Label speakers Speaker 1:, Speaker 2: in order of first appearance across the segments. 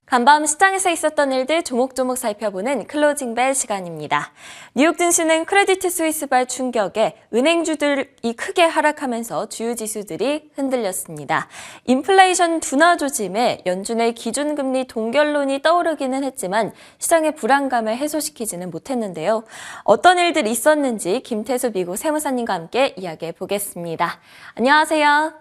Speaker 1: 간밤 시장에서 있었던 일들 조목조목 살펴보는 클로징벨 시간입니다. 뉴욕 증시는 크레디트 스위스발 충격에 은행주들이 크게 하락하면서 주요 지수들이 흔들렸습니다. 인플레이션 둔화 조짐에 연준의 기준금리 동결론이 떠오르기는 했지만 시장의 불안감을 해소시키지는 못했는데요. 어떤 일들이 있었는지 김태수 미국 세무사님과 함께 이야기해 보겠습니다. 안녕하세요.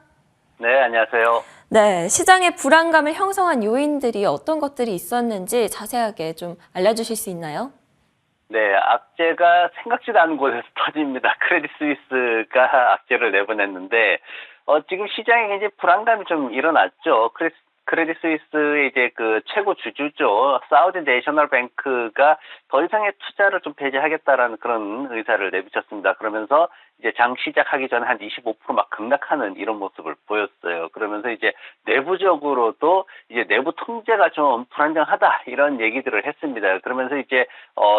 Speaker 2: 네, 안녕하세요.
Speaker 1: 네, 시장의 불안감을 형성한 요인들이 어떤 것들이 있었는지 자세하게 좀 알려주실 수 있나요?
Speaker 2: 네, 악재가 생각지도 않은 곳에서 터집니다. 크레딧 스위스가 악재를 내보냈는데, 지금 시장에 굉장히 불안감이 좀 일어났죠. 크레딧 스위스의 이제 그 최고 주주죠. 사우디 내셔널 뱅크가 더 이상의 투자를 좀 배제하겠다라는 그런 의사를 내비쳤습니다. 그러면서 이제 장 시작하기 전에 한 25% 급락하는 이런 모습을 보였어요. 그러면서 이제 내부적으로도 이제 내부 통제가 좀 불안정하다 이런 얘기들을 했습니다. 그러면서 이제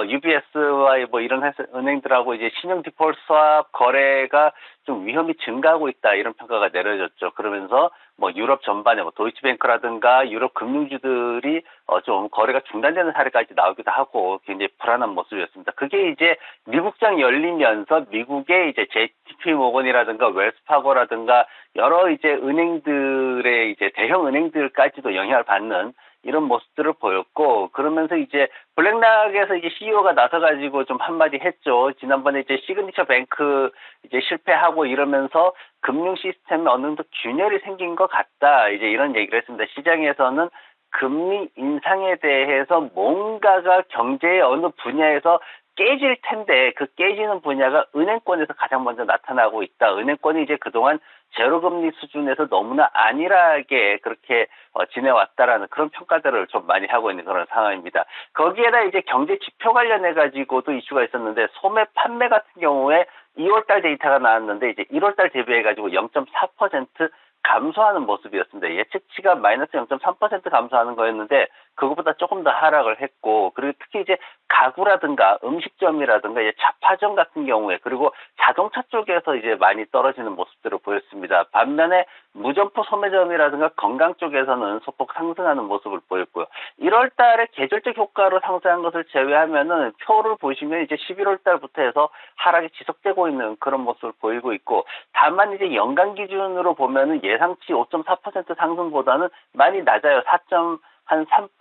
Speaker 2: UBS와 뭐 이런 은행들하고 이제 신용 디폴트 스왑 거래가 좀 위험이 증가하고 있다 이런 평가가 내려졌죠. 그러면서 뭐 유럽 전반에 뭐 도이치뱅크라든가 유럽 금융주들이 좀 거래가 중단되는 사례까지 나오기도 하고 굉장히 불안한 모습이었습니다. 그게 이제 미국장 열리면서 미국의 이제 JP 모건이라든가 웰스파고라든가 여러 이제 은행들의 이제 대형 은행들까지도 영향을 받는 이런 모습들을 보였고, 그러면서 이제 블랙락에서 이제 CEO가 나서가지고 좀 한마디 했죠. 지난번에 이제 시그니처 뱅크 이제 실패하고 이러면서 금융 시스템에 어느 정도 균열이 생긴 것 같다. 이제 이런 얘기를 했습니다. 시장에서는 금리 인상에 대해서 뭔가가 경제의 어느 분야에서 깨질 텐데 그 깨지는 분야가 은행권에서 가장 먼저 나타나고 있다. 은행권이 이제 그동안 제로금리 수준에서 너무나 안일하게 그렇게 지내왔다라는 그런 평가들을 좀 많이 하고 있는 그런 상황입니다. 거기에다 이제 경제 지표 관련해 가지고도 이슈가 있었는데 소매 판매 같은 경우에 2월달 데이터가 나왔는데 이제 1월달 대비해 가지고 0.4% 감소하는 모습이었습니다. 예측치가 마이너스 0.3% 감소하는 거였는데 그것보다 조금 더 하락을 했고, 그리고 특히 이제 가구라든가 음식점이라든가 이제 잡화점 같은 경우에 그리고 자동차 쪽에서 이제 많이 떨어지는 모습들을 보였습니다. 반면에 무점포 소매점이라든가 건강 쪽에서는 소폭 상승하는 모습을 보였고요. 1월 달에 계절적 효과로 상승한 것을 제외하면은 표를 보시면 이제 11월 달부터 해서 하락이 지속되고 있는 그런 모습을 보이고 있고, 다만 이제 연간 기준으로 보면은 예상치 5.4% 상승보다는 많이 낮아요. 4.3%,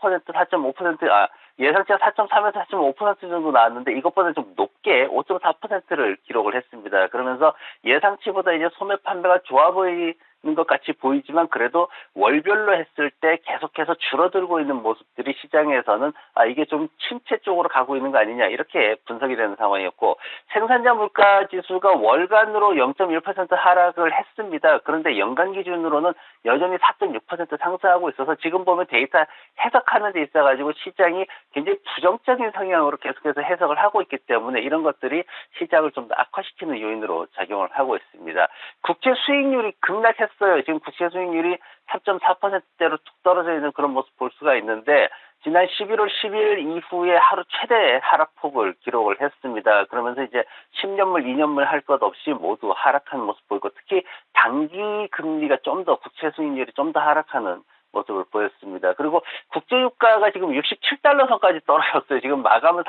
Speaker 2: 4.5%, 예상치가 4.3에서 4.5% 정도 나왔는데 이것보다 좀 높게 5.4%를 기록을 했습니다. 그러면서 예상치보다 이제 소매 판매가 좋아 보이는 것 같이 보이지만 그래도 월별로 했을 때 계속해서 줄어들고 있는 모습들이 시장에서는 이게 좀 침체 쪽으로 가고 있는 거 아니냐 이렇게 분석이 되는 상황이었고, 생산자 물가 지수가 월간으로 0.1% 하락을 했습니다. 그런데 연간 기준으로는 여전히 4.6% 상승하고 있어서 지금 보면 데이터 해석하는 데 있어가지고 시장이 굉장히 부정적인 성향으로 계속해서 해석을 하고 있기 때문에 이런 것들이 시장을 좀 더 악화시키는 요인으로 작용을 하고 있습니다. 국채 수익률이 급락했어요. 지금 국채 수익률이 3.4%대로 툭 떨어져 있는 그런 모습 볼 수가 있는데 지난 11월 10일 이후에 하루 최대 하락폭을 기록을 했습니다. 그러면서 이제 10년물, 2년물 할 것 없이 모두 하락하는 모습 보이고, 특히 단기 금리가 좀 더 국채 수익률이 좀 더 하락하는 모습을 보였습니다. 그리고 국제유가가 지금 67달러 선까지 떨어졌어요. 지금 마감은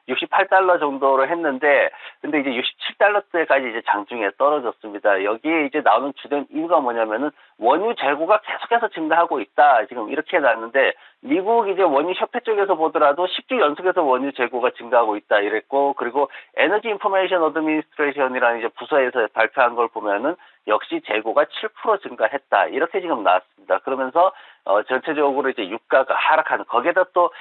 Speaker 2: 68달러 정도로 했는데, 근데 이제 67달러대까지 이제 장중에 떨어졌습니다. 여기에 이제 나오는 주된 이유가 뭐냐면은 원유 재고가 계속해서 증가하고 있다. 지금 이렇게 나왔는데, 미국 이제 원유 협회 쪽에서 보더라도 10주 연속해서 원유 재고가 증가하고 있다 이랬고, 그리고 에너지 인포메이션 어드미니스트레이션이라는 이제 부서에서 발표한 걸 보면은 역시 재고가 7% 증가했다. 이렇게 지금 나왔습니다. 그러면서 전체적으로 이제 유가가 하락하는, 거기에다 또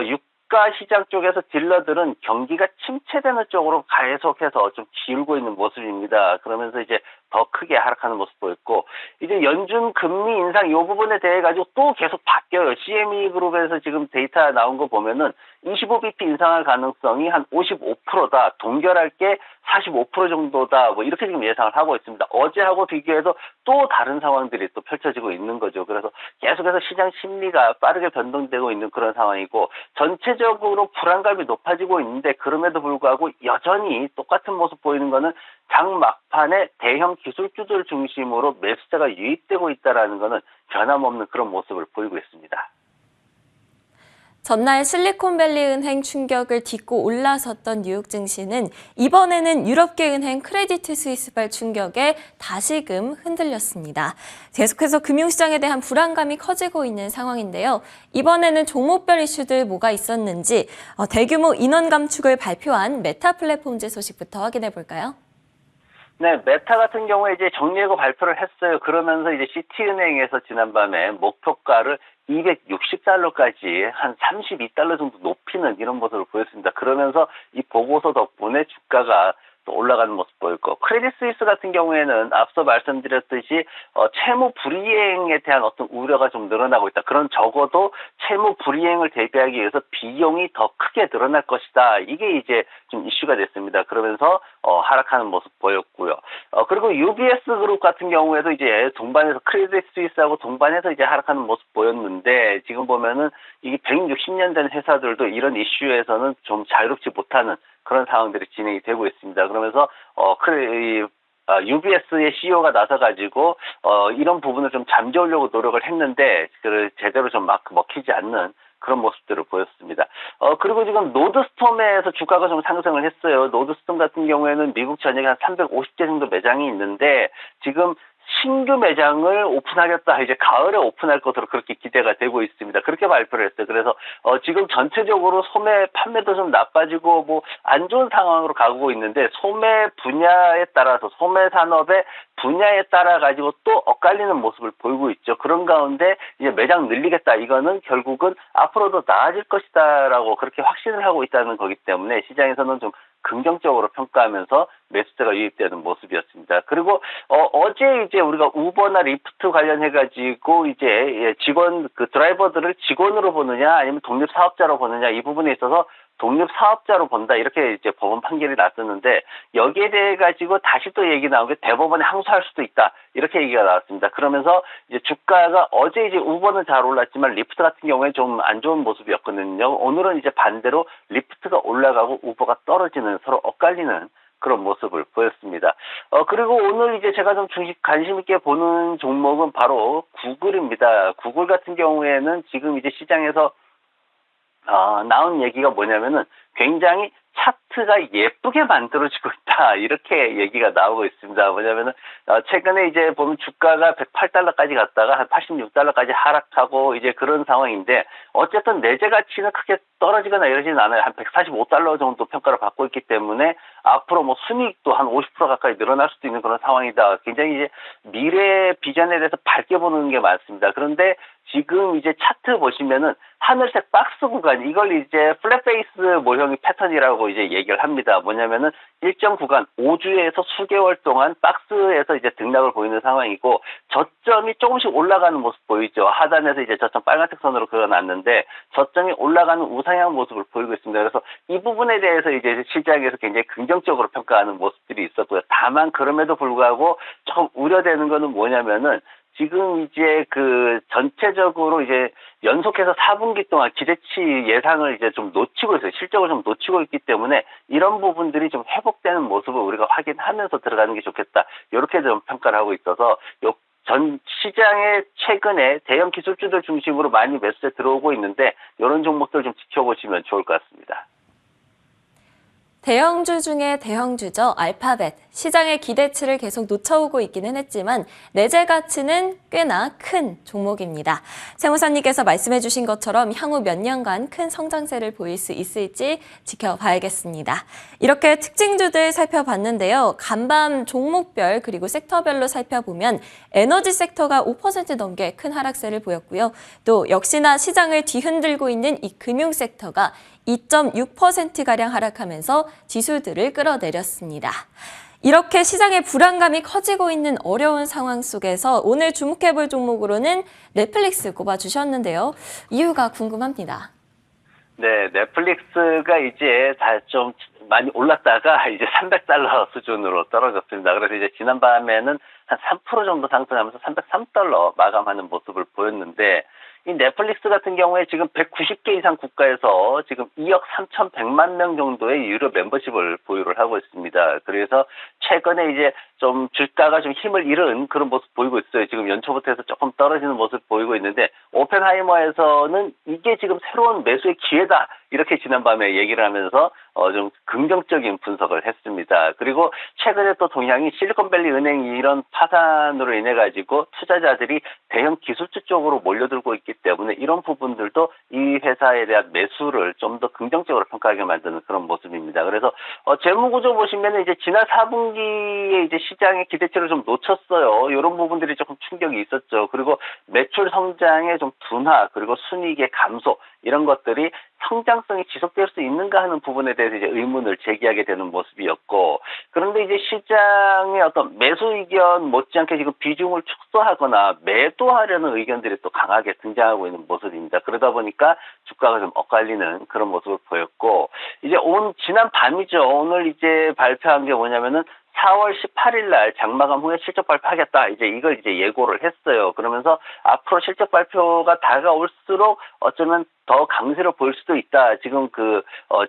Speaker 2: 유가 시장 쪽에서 딜러들은 경기가 침체되는 쪽으로 계속해서 좀 기울고 있는 모습입니다. 그러면서 이제 더 크게 하락하는 모습 보였고, 이제 연준 금리 인상 이 부분에 대해 가지고 또 계속 바뀌어요. CME 그룹에서 지금 데이터 나온 거 보면은 25bp 인상할 가능성이 한 55%다. 동결할 게 45% 정도다. 뭐 이렇게 지금 예상을 하고 있습니다. 어제하고 비교해서 또 다른 상황들이 또 펼쳐지고 있는 거죠. 그래서 계속해서 시장 심리가 빠르게 변동되고 있는 그런 상황이고, 전체적으로 불안감이 높아지고 있는데 그럼에도 불구하고 여전히 똑같은 모습 보이는 거는 장 막판에 대형 기술주들 중심으로 매수세가 유입되고 있다는 것은 변함없는 그런 모습을 보이고 있습니다.
Speaker 1: 전날 실리콘밸리 은행 충격을 딛고 올라섰던 뉴욕 증시는 이번에는 유럽계 은행 크레디트 스위스발 충격에 다시금 흔들렸습니다. 계속해서 금융시장에 대한 불안감이 커지고 있는 상황인데요. 이번에는 종목별 이슈들 뭐가 있었는지 대규모 인원 감축을 발표한 메타 플랫폼즈 소식부터 확인해 볼까요?
Speaker 2: 네, 메타 같은 경우에 이제 정리해고 발표를 했어요. 그러면서 이제 시티은행에서 지난밤에 목표가를 260달러까지 한 32달러 정도 높이는 이런 모습을 보였습니다. 그러면서 이 보고서 덕분에 주가가 또 올라가는 모습 보였고, 크레딧 스위스 같은 경우에는 앞서 말씀드렸듯이 채무 불이행에 대한 어떤 우려가 좀 늘어나고 있다. 그런 적어도 채무 불이행을 대비하기 위해서 비용이 더 크게 늘어날 것이다. 이게 이제 좀 이슈가 됐습니다. 그러면서 하락하는 모습 보였고요. 그리고 UBS 그룹 같은 경우에도 이제 동반해서 크레딧 스위스하고 동반해서 이제 하락하는 모습 보였는데, 지금 보면은 이게 160년 된 회사들도 이런 이슈에서는 좀 자유롭지 못하는 그런 상황들이 진행이 되고 있습니다. 그러면서 UBS의 CEO가 나서가지고 이런 부분을 좀 잠재우려고 노력을 했는데 제대로 좀 먹히지 않는 그런 모습들을 보였습니다. 그리고 지금 노드스톰에서 주가가 좀 상승을 했어요. 노드스톰 같은 경우에는 미국 전역에 한 350개 정도 매장이 있는데, 지금 신규 매장을 오픈하겠다, 이제 가을에 오픈할 것으로 그렇게 기대가 되고 있습니다. 그렇게 발표를 했어요. 그래서 지금 전체적으로 소매 판매도 좀 나빠지고 뭐 안 좋은 상황으로 가고 있는데, 소매 분야에 따라서 소매 산업의 분야에 따라 가지고 또 엇갈리는 모습을 보이고 있죠. 그런 가운데 이제 매장 늘리겠다, 이거는 결국은 앞으로도 나아질 것이다라고 그렇게 확신을 하고 있다는 거기 때문에 시장에서는 좀 긍정적으로 평가하면서 매수세가 유입되는 모습이었습니다. 그리고 어제 이제 우리가 우버나 리프트 관련해 가지고 이제 직원 드라이버들을 직원으로 보느냐 아니면 독립 사업자로 보느냐, 이 부분에 있어서 독립 사업자로 본다, 이렇게 이제 법원 판결이 났었는데, 여기에 대해 가지고 다시 또 얘기 나온 게 대법원에 항소할 수도 있다, 이렇게 얘기가 나왔습니다. 그러면서 이제 주가가 어제 이제 우버는 잘 올랐지만 리프트 같은 경우에 좀 안 좋은 모습이었거든요. 오늘은 이제 반대로 리프트가 올라가고 우버가 떨어지는, 서로 엇갈리는 그런 모습을 보였습니다. 그리고 오늘 이제 제가 좀 관심 있게 보는 종목은 바로 구글입니다. 구글 같은 경우에는 지금 이제 시장에서 나온 얘기가 뭐냐면은 굉장히 차트가 예쁘게 만들어지고 있다, 이렇게 얘기가 나오고 있습니다. 뭐냐면은 최근에 이제 보면 주가가 108달러까지 갔다가 한 86달러까지 하락하고 이제 그런 상황인데, 어쨌든 내재 가치는 크게 떨어지거나 이러지는 않아요. 한 145달러 정도 평가를 받고 있기 때문에 앞으로 뭐 순이익도 한 50% 가까이 늘어날 수도 있는 그런 상황이다. 굉장히 이제 미래 비전에 대해서 밝게 보는 게 많습니다. 그런데 지금 이제 차트 보시면은 하늘색 박스 구간, 이걸 이제 플랫베이스 모형의 패턴이라고 이제 얘기를 합니다. 뭐냐면은 일정 구간 5주에서 수개월 동안 박스에서 이제 등락을 보이는 상황이고, 저점이 조금씩 올라가는 모습 보이죠. 하단에서 이제 저점 빨간색 선으로 그어놨는데 저점이 올라가는 우상향 모습을 보이고 있습니다. 그래서 이 부분에 대해서 이제 시장에서 굉장히 긍정적으로 평가하는 모습들이 있었고요. 다만 그럼에도 불구하고 조금 우려되는 거는 뭐냐면은, 지금 이제 전체적으로 이제 연속해서 4분기 동안 기대치 예상을 이제 좀 놓치고 있어요. 실적을 좀 놓치고 있기 때문에 이런 부분들이 좀 회복되는 모습을 우리가 확인하면서 들어가는 게 좋겠다, 이렇게 좀 평가를 하고 있어서 전 시장에 최근에 대형 기술주들 중심으로 많이 매수세 들어오고 있는데, 이런 종목들 좀 지켜보시면 좋을 것 같습니다.
Speaker 1: 대형주 중에 대형주죠. 알파벳. 시장의 기대치를 계속 놓쳐오고 있기는 했지만 내재 가치는 꽤나 큰 종목입니다. 세무사님께서 말씀해 주신 것처럼 향후 몇 년간 큰 성장세를 보일 수 있을지 지켜봐야겠습니다. 이렇게 특징주들 살펴봤는데요. 간밤 종목별 그리고 섹터별로 살펴보면 에너지 섹터가 5% 넘게 큰 하락세를 보였고요. 또 역시나 시장을 뒤흔들고 있는 이 금융 섹터가 2.6%가량 하락하면서 지수들을 끌어내렸습니다. 이렇게 시장의 불안감이 커지고 있는 어려운 상황 속에서 오늘 주목해볼 종목으로는 넷플릭스 꼽아주셨는데요. 이유가 궁금합니다.
Speaker 2: 네, 넷플릭스가 이제 다 좀 많이 올랐다가 이제 300달러 수준으로 떨어졌습니다. 그래서 이제 지난밤에는 한 3% 정도 상승하면서 303달러 마감하는 모습을 보였는데, 이 넷플릭스 같은 경우에 지금 190개 이상 국가에서 지금 2억 3,100만 명 정도의 유료 멤버십을 보유를 하고 있습니다. 그래서 최근에 이제 좀 주가가 좀 힘을 잃은 그런 모습 보이고 있어요. 지금 연초부터 해서 조금 떨어지는 모습 보이고 있는데, 오펜하이머에서는 이게 지금 새로운 매수의 기회다, 이렇게 지난밤에 얘기를 하면서 좀 긍정적인 분석을 했습니다. 그리고 최근에 또 동향이 실리콘밸리 은행이 이런 파산으로 인해 가지고 투자자들이 대형 기술주 쪽으로 몰려들고 있기 때문에 이런 부분들도 이 회사에 대한 매수를 좀 더 긍정적으로 평가하게 만드는 그런 모습입니다. 그래서 재무구조 보시면 이제 지난 4분기에 이제 시장의 기대치를 좀 놓쳤어요. 이런 부분들이 조금 충격이 있었죠. 그리고 매출 성장의 좀 둔화, 그리고 순이익의 감소, 이런 것들이 성장성이 지속될 수 있는가 하는 부분에 대해서 이제 의문을 제기하게 되는 모습이었고, 그런데 이제 시장의 어떤 매수 의견 못지않게 지금 비중을 축소하거나 매도하려는 의견들이 또 강하게 등장하고 있는 모습입니다. 그러다 보니까 주가가 좀 엇갈리는 그런 모습을 보였고, 이제 지난 밤이죠. 오늘 이제 발표한 게 뭐냐면은 4월 18일 날 장마감 후에 실적 발표하겠다, 이제 이걸 이제 예고를 했어요. 그러면서 앞으로 실적 발표가 다가올수록 어쩌면 더 강세로 보일 수도 있다. 지금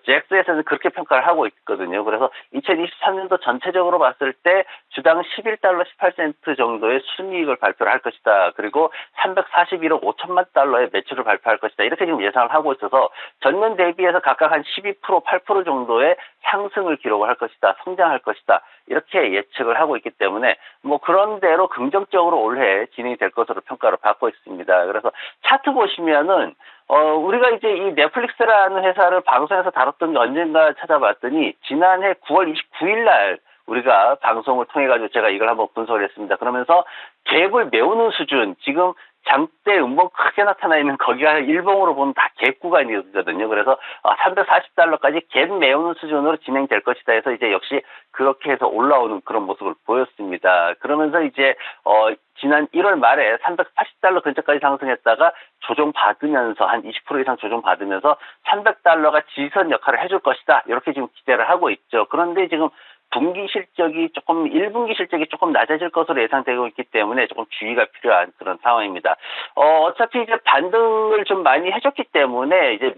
Speaker 2: 잭스에서는 그렇게 평가를 하고 있거든요. 그래서 2023년도 전체적으로 봤을 때 주당 11달러 18센트 정도의 순이익을 발표를 할 것이다. 그리고 341억 5천만 달러의 매출을 발표할 것이다. 이렇게 지금 예상을 하고 있어서 전년 대비해서 각각 한 12%, 8% 정도의 상승을 기록을 할 것이다. 성장할 것이다. 이렇게 예측을 하고 있기 때문에 뭐 그런 대로 긍정적으로 올해 진행이 될 것으로 평가를 받고 있습니다. 그래서 차트 보시면은 우리가 이제 이 넷플릭스라는 회사를 방송에서 다뤘던 게 언젠가 찾아봤더니 지난해 9월 29일 날 우리가 방송을 통해 가지고 제가 이걸 한번 분석을 했습니다. 그러면서 갭을 메우는 수준, 지금 장대 음봉 크게 나타나 있는 거기가 일봉으로 보면 다 갭 구간이거든요. 그래서 340달러까지 갭 메우는 수준으로 진행될 것이다 해서 이제 역시 그렇게 해서 올라오는 그런 모습을 보였습니다. 그러면서 이제 지난 1월 말에 380달러 근처까지 상승했다가 조정받으면서 한 20% 이상 조정받으면서 300달러가 지지선 역할을 해줄 것이다, 이렇게 지금 기대를 하고 있죠. 그런데 지금 분기 실적이 1분기 실적이 조금 낮아질 것으로 예상되고 있기 때문에 조금 주의가 필요한 그런 상황입니다. 어차피 이제 반등을 좀 많이 해줬기 때문에 이제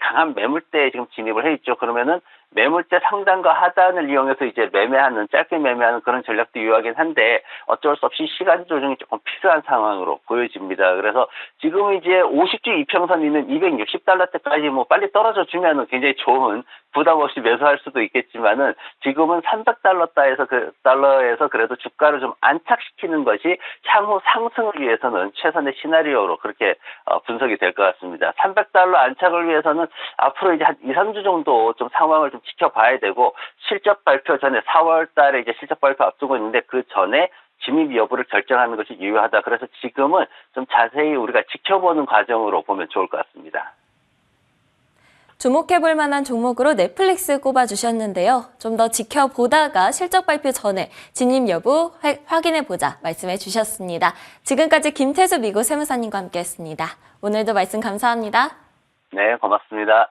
Speaker 2: 강한 매물대에 지금 진입을 해 있죠. 그러면은 매물대 상단과 하단을 이용해서 이제 짧게 매매하는 그런 전략도 유효하긴 한데, 어쩔 수 없이 시간 조정이 조금 필요한 상황으로 보여집니다. 그래서 지금 이제 50주 이평선 있는 260달러대까지 뭐 빨리 떨어져 주면은 굉장히 좋은, 부담 없이 매수할 수도 있겠지만은 지금은 300달러에서 그래도 주가를 좀 안착시키는 것이 향후 상승을 위해서는 최선의 시나리오로 그렇게 분석이 될 것 같습니다. 300달러 안착을 위해서는 앞으로 이제 한 2, 3주 정도 좀 상황을 좀 지켜봐야 되고, 실적 발표 전에 4월 달에 이제 실적 발표 앞두고 있는데 그 전에 진입 여부를 결정하는 것이 유효하다. 그래서 지금은 좀 자세히 우리가 지켜보는 과정으로 보면 좋을 것 같습니다.
Speaker 1: 주목해볼 만한 종목으로 넷플릭스 꼽아주셨는데요. 좀 더 지켜보다가 실적 발표 전에 진입 여부 확인해보자 말씀해 주셨습니다. 지금까지 김태수 미국 세무사님과 함께했습니다. 오늘도 말씀 감사합니다.
Speaker 2: 네, 고맙습니다.